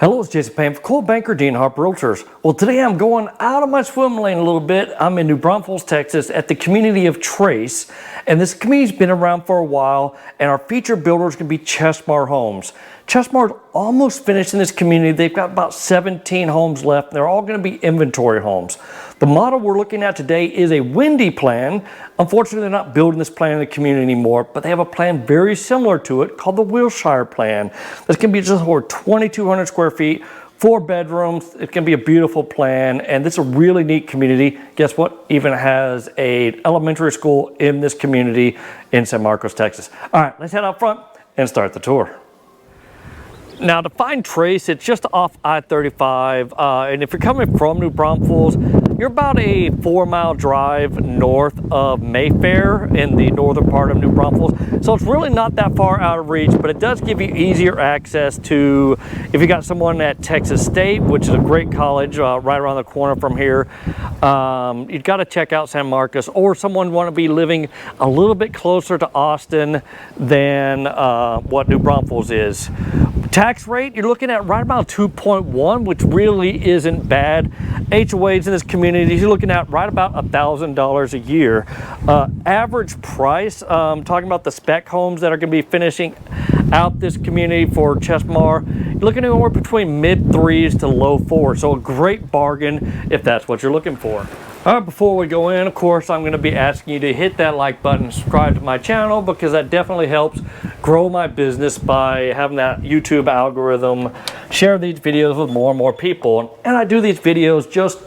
Hello, it's Jason Payne for Coldwell Banker, Dean Harper Realtors. Well, today I'm going out of my swim lane a little bit. I'm in New Braunfels, Texas at the community of Trace. And this community's been around for a while, and our featured builder is going to be Chesmar Homes. Chesmar's almost finished in this community. They've got about 17 homes left, and they're all going to be inventory homes. The model we're looking at today is a Wendy plan. Unfortunately, they're not building this plan in the community anymore, but they have a plan very similar to it called the Wilshire plan. That's going to be just over 2,200 square feet, 4 bedrooms. It's going to be a beautiful plan, and this is a really neat community. Guess what? Even has an elementary school in this community in San Marcos, Texas. All right, let's head out front and start the tour. Now, to find Trace, it's just off I-35, and if you're coming from New Braunfels, you're about a 4-mile drive north of Mayfair in the northern part of New Braunfels. So it's really not that far out of reach, but it does give you easier access to, if you got someone at Texas State, which is a great college right around the corner from here, you've got to check out San Marcos, or someone want to be living a little bit closer to Austin than what New Braunfels is. Tax rate, you're looking at right about 2.1, which really isn't bad. HOAs in this community, you're looking at right about $1,000 a year. Average price, talking about the spec homes that are going to be finishing out this community for Chesmar, you're looking at anywhere between mid-3s to low-4s. So a great bargain if that's what you're looking for. All right, before we go in, of course, I'm going to be asking you to hit that like button, subscribe to my channel, because that definitely helps grow my business by having that YouTube algorithm share these videos with more and more people. And I do these videos just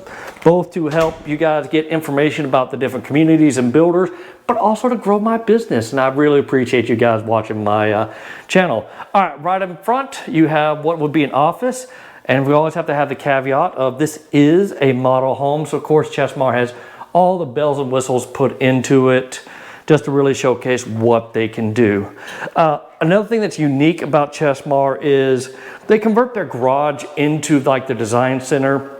both to help you guys get information about the different communities and builders, but also to grow my business. And I really appreciate you guys watching my channel. All right, right in front, you have what would be an office. And we always have to have the caveat of this is a model home. So of course, Chesmar has all the bells and whistles put into it just to really showcase what they can do. Another thing that's unique about Chesmar is they convert their garage into like the design center.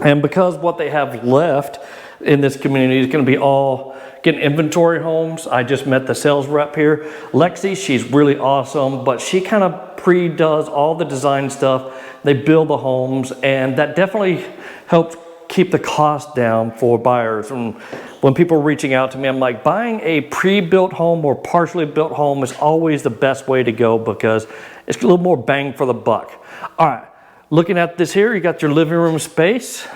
And because what they have left in this community is going to be all getting inventory homes. I just met the sales rep here, Lexi. She's really awesome, but she kind of pre-does all the design stuff. They build the homes, and that definitely helps keep the cost down for buyers. And when people are reaching out to me, I'm like, buying a pre-built home or partially built home is always the best way to go because it's a little more bang for the buck. All right, looking at this here, you got your living room space.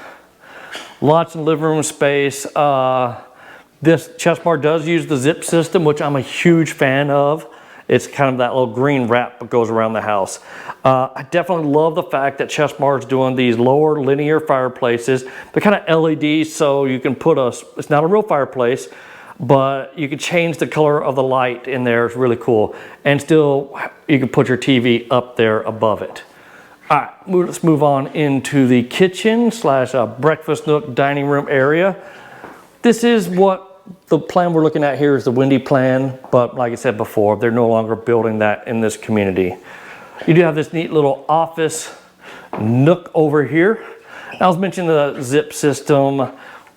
Lots of living room space. This Chesmar does use the zip system, which I'm a huge fan of. It's kind of that little green wrap that goes around the house. I definitely love the fact that Chesmar is doing these lower linear fireplaces. They're kind of LEDs, so you can put it's not a real fireplace, but you can change the color of the light in there. It's really cool. And still, you can put your TV up there above it. All right, let's move on into the kitchen slash breakfast nook dining room area. This is what the plan we're looking at here is the Wendy plan, but like I said before, they're no longer building that in this community. You do have this neat little office nook over here. I was mentioning the zip system.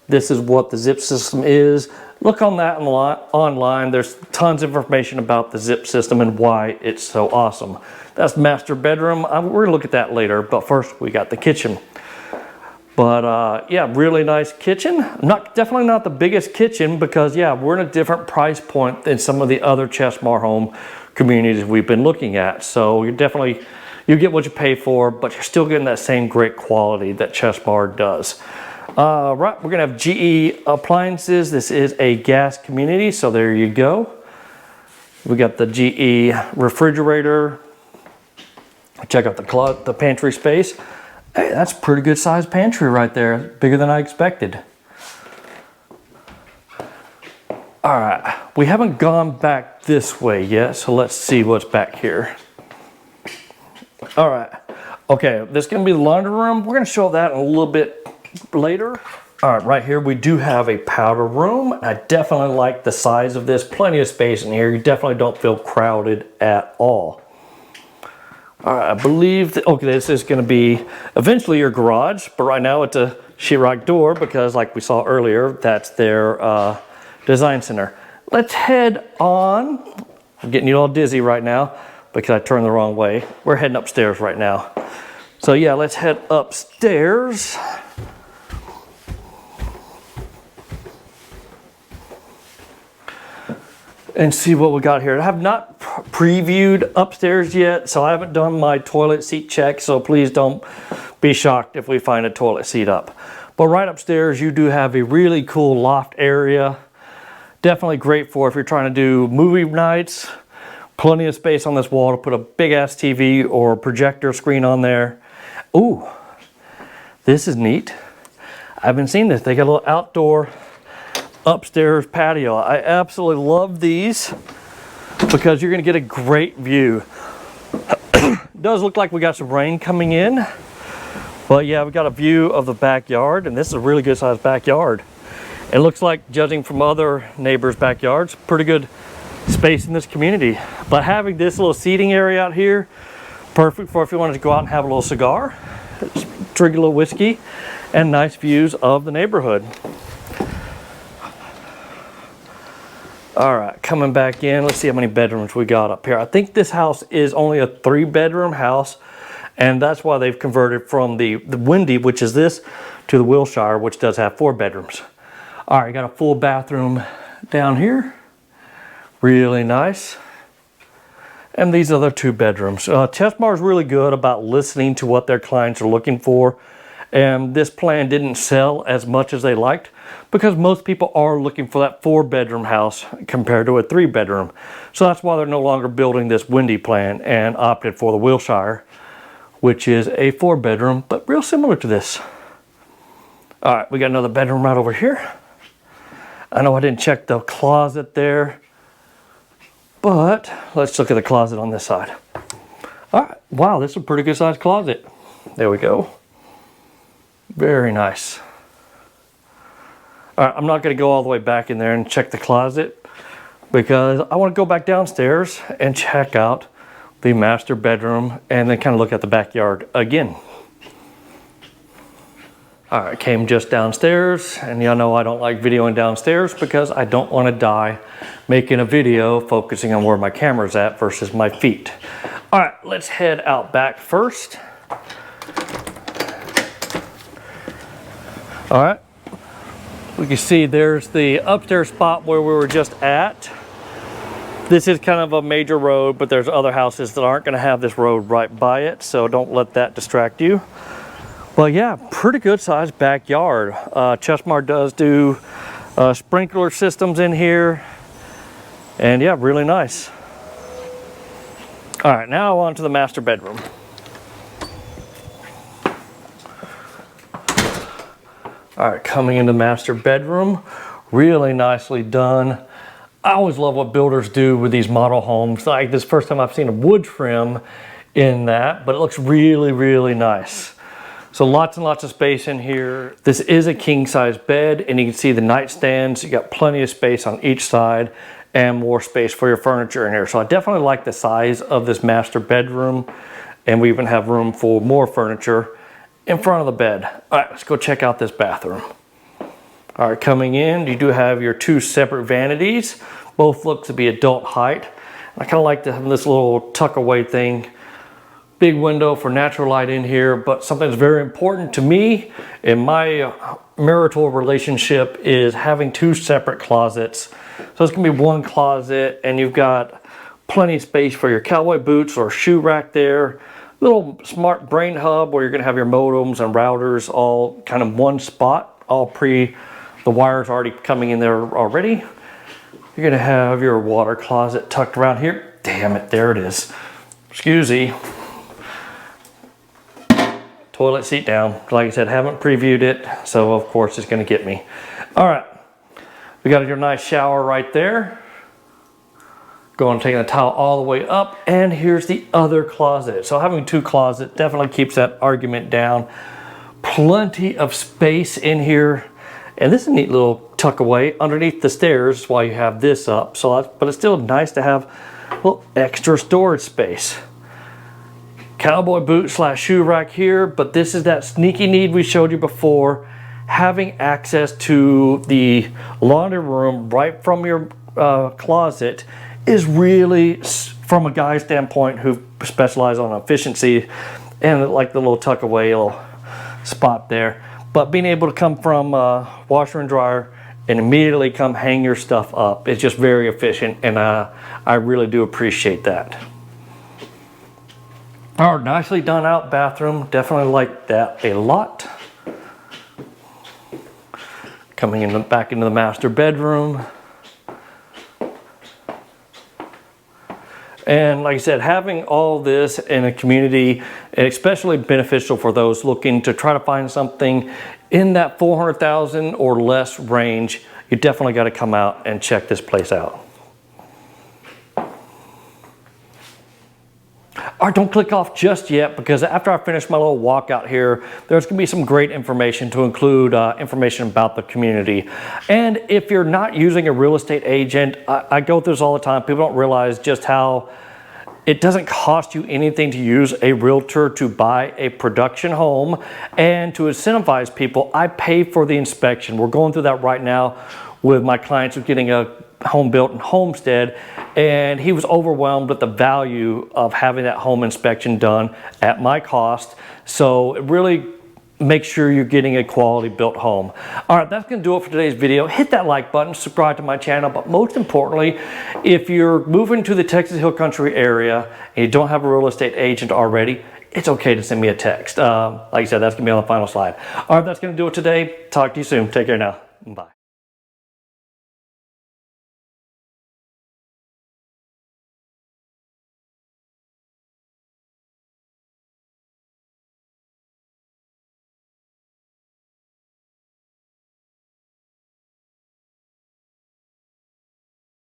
This is what the zip system is. Look on that online. There's tons of information about the zip system and why it's so awesome. That's master bedroom. We're gonna look at that later, but first we got the kitchen. But yeah, really nice kitchen. Definitely not the biggest kitchen because yeah, we're in a different price point than some of the other Chesmar home communities we've been looking at. So you get what you pay for, but you're still getting that same great quality that Chesmar does. Right, we're gonna have GE appliances. This is a gas community, so there you go. We got the GE refrigerator. Check out the pantry space. Hey, that's a pretty good sized pantry right there. Bigger than I expected. All right, we haven't gone back this way yet, so let's see what's back here. All right, okay, this is gonna be the laundry room. We're gonna show that in a little bit later. All right, right here we do have a powder room. I definitely like the size of this. Plenty of space in here. You definitely don't feel crowded at all. All right, I believe okay, this is going to be eventually your garage, but right now it's a sheetrock door because like we saw earlier, that's their design center. Let's head on. I'm getting you all dizzy right now because I turned the wrong way. We're heading upstairs right now. So yeah, let's head upstairs. And see what we got here. I have not previewed upstairs yet, so I haven't done my toilet seat check, so please don't be shocked if we find a toilet seat up. But right upstairs, you do have a really cool loft area. Definitely great for if you're trying to do movie nights. Plenty of space on this wall to put a big ass TV or projector screen on there. Ooh, this is neat. I haven't seen this. They got a little outdoor upstairs patio. I absolutely love these because you're going to get a great view. It does look like we got some rain coming in, but yeah, we got a view of the backyard, and this is a really good sized backyard. It looks like, judging from other neighbors' backyards, pretty good space in this community. But having this little seating area out here, perfect for if you wanted to go out and have a little cigar, drink a little whiskey, and nice views of the neighborhood. All right, coming back in, let's see how many bedrooms we got up here. I think this house is only a 3-bedroom house, and that's why they've converted from the Wendy, which is this, to the Wilshire, which does have 4 bedrooms. All right, got a full bathroom down here. Really nice. And these other 2 bedrooms. Chesmar is really good about listening to what their clients are looking for. And this plan didn't sell as much as they liked because most people are looking for that 4-bedroom house compared to a 3-bedroom. So that's why they're no longer building this Wendy plan and opted for the Wilshire, which is a 4-bedroom, but real similar to this. All right, we got another bedroom right over here. I know I didn't check the closet there, but let's look at the closet on this side. All right, wow, this is a pretty good sized closet. There we go. Very nice. All right, I'm not gonna go all the way back in there and check the closet because I wanna go back downstairs and check out the master bedroom and then kind of look at the backyard again. All right, came just downstairs, and y'all know I don't like videoing downstairs because I don't wanna die making a video focusing on where my camera's at versus my feet. All right, let's head out back first. All right, we can see there's the upstairs spot where we were just at. This is kind of a major road, but there's other houses that aren't gonna have this road right by it, so don't let that distract you. But yeah, pretty good sized backyard. Chesmar does do sprinkler systems in here, and yeah, really nice. All right, now on to the master bedroom. All right, coming into the master bedroom, really nicely done. I always love what builders do with these model homes. Like this is the first time I've seen a wood trim in that, but it looks really, really nice. So lots and lots of space in here. This is a king size bed, and you can see the nightstands. You got plenty of space on each side and more space for your furniture in here. So I definitely like the size of this master bedroom, and we even have room for more furniture in front of the bed. All right, let's go check out this bathroom. All right, coming in, you do have your 2 separate vanities. Both look to be adult height. I kind of like to have this little tuck away thing. Big window for natural light in here, but something that's very important to me in my marital relationship is having 2 separate closets. So it's gonna be 1 closet, and you've got plenty of space for your cowboy boots or shoe rack there. Little smart brain hub where you're gonna have your modems and routers all kind of 1 spot, all the wires already coming in there already. You're gonna have your water closet tucked around here. Damn it, there it is. Excuse me. Toilet seat down. Like I said, haven't previewed it, so of course it's gonna get me. All right, we got your nice shower right there. Going and taking the towel all the way up, and here's the other closet. So having 2 closets definitely keeps that argument down. Plenty of space in here, and this is a neat little tuck away underneath the stairs while you have this up. But it's still nice to have a little extra storage space. Cowboy boot / shoe rack here, but this is that sneaky need we showed you before. Having access to the laundry room right from your closet is really, from a guy standpoint who specializes on efficiency, and like the little tuck away little spot there. But being able to come from washer and dryer and immediately come hang your stuff up, it's just very efficient, and I really do appreciate that. Our nicely done out bathroom, definitely like that a lot. Coming in back into the master bedroom. And like I said, having all this in a community, especially beneficial for those looking to try to find something in that 400,000 or less range, you definitely got to come out and check this place out. All right, don't click off just yet, because after I finish my little walk out here, there's going to be some great information to include information about the community. And if you're not using a real estate agent, I go through this all the time. People don't realize just how it doesn't cost you anything to use a realtor to buy a production home. And to incentivize people, I pay for the inspection. We're going through that right now with my clients who's getting a home built in Homestead, and he was overwhelmed with the value of having that home inspection done at my cost. So it really make sure you're getting a quality built home. All right, that's gonna do it for today's video. Hit that like button, subscribe to my channel, but most importantly, if you're moving to the Texas Hill Country area and you don't have a real estate agent already, it's okay to send me a text. Like I said, that's gonna be on the final slide. All right, that's gonna do it today. Talk to you soon. Take care now. Bye.